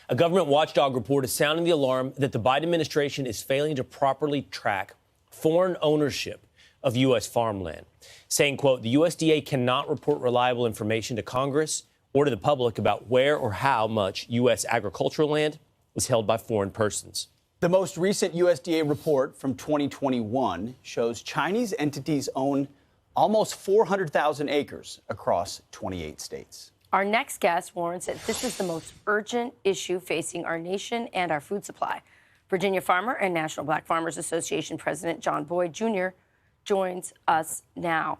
A government watchdog report is sounding the alarm that the Biden administration is failing to properly track foreign ownership of U.S. farmland, saying, quote, the USDA cannot report reliable information to Congress or to the public about where or how much U.S. agricultural land is held by foreign persons. The most recent USDA report from 2021 shows Chinese entities own almost 400,000 acres across 28 states. Our next guest warns that this is the most urgent issue facing our nation and our food supply. Virginia farmer and National Black Farmers Association President John Boyd Jr. joins us now.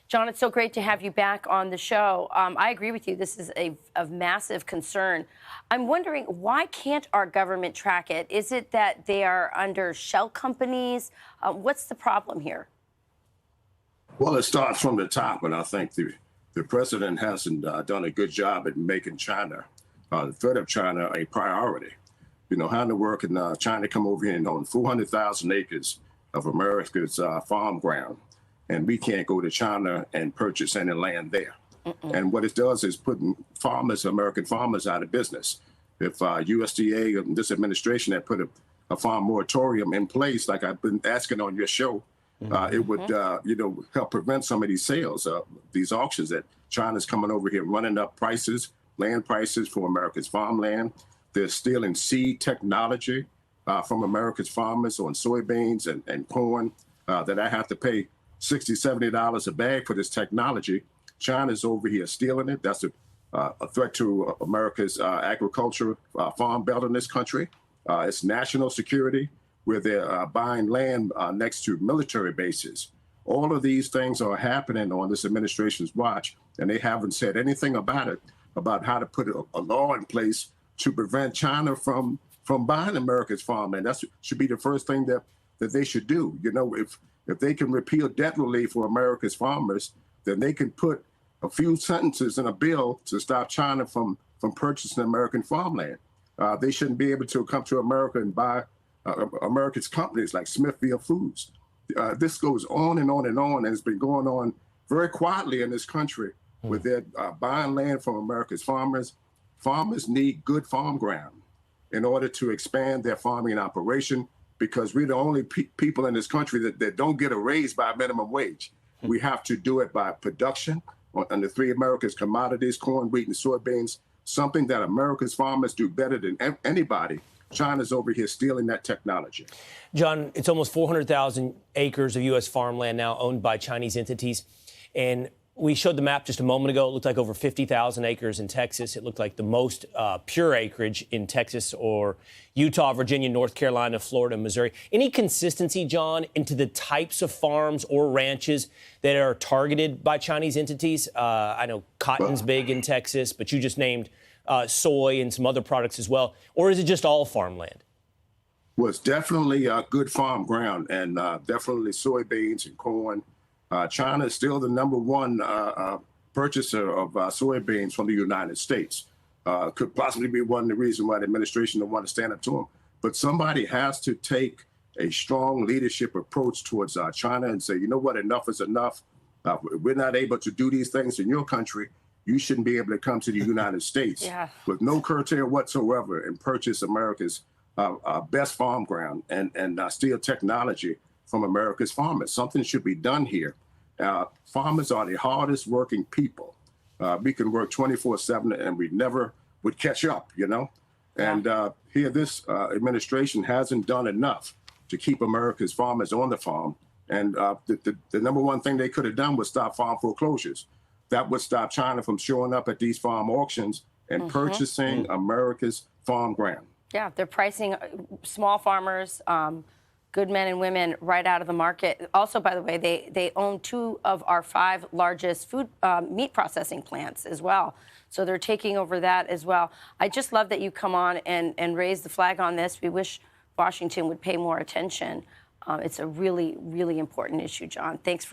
John, it's so great to have you back on the show. I agree with you. This is of massive concern. I'm wondering, why can't our government track it? Is it that they are under shell companies? What's the problem here? Well, it starts from the top, and I think the president hasn't done a good job at making China, the threat of China, a priority. You know, how in the world can China come over here and own 400,000 acres of America's farm ground, and we can't go to China and purchase any land there? And what it does is putting farmers, American farmers, out of business. If USDA and this administration had put a farm moratorium in place, like I've been asking on your show, it would, help prevent some of these sales, these auctions that China's coming over here running up prices, land prices for America's farmland. They're stealing seed technology from America's farmers on soybeans and corn that I have to pay $60, $70 a bag for this technology. China's over here stealing it. That's a threat to America's agriculture farm belt in this country. It's national security, where they're buying land next to military bases. All of these things are happening on this administration's watch, and they haven't said anything about it, about how to put a law in place to prevent China from buying America's farmland. That should be the first thing that they should do. You know, if they can repeal debt relief for America's farmers, then they can put a few sentences in a bill to stop China from purchasing American farmland. They shouldn't be able to come to America and buy America's companies like Smithfield Foods. This goes on and on and on, and it's been going on very quietly in this country, where they're buying land from America's farmers. Farmers need good farm ground in order to expand their farming operation, because we're the only people in this country that don't get a raise by minimum wage. We have to do it by production on the three America's commodities: corn, wheat, and soybeans, something that America's farmers do better than anybody. China's over here stealing that technology. John, it's almost 400,000 acres of U.S. farmland now owned by Chinese entities. And we showed the map just a moment ago. It looked like over 50,000 acres in Texas. It looked like the most pure acreage in Texas or Utah, Virginia, North Carolina, Florida, Missouri. Any consistency, John, into the types of farms or ranches that are targeted by Chinese entities? I know cotton's big in Texas, but you just named soy and some other products as well. Or is it just all farmland? Well, it's definitely good farm ground, and definitely soybeans and corn. China is still the number one purchaser of soybeans from the United States. Could possibly be one of the reasons why the administration don't want to stand up to them. But somebody has to take a strong leadership approach towards China and say, you know what, enough is enough. We're not able to do these things in your country. You shouldn't be able to come to the United States with no curtail whatsoever and purchase America's best farm ground and steal technology from America's farmers. Something should be done here. Farmers are the hardest working people. We can work 24/7 and we never would catch up, you know? And here this administration hasn't done enough to keep America's farmers on the farm. And the number one thing they could have done was stop farm foreclosures. That would stop China from showing up at these farm auctions and purchasing America's farm ground. Yeah, they're pricing small farmers, good men and women, right out of the market. Also, by the way, they own 2 of our 5 largest meat processing plants as well. So they're taking over that as well. I just love that you come on and raise the flag on this. We wish Washington would pay more attention. It's a really, really important issue, John. Thanks for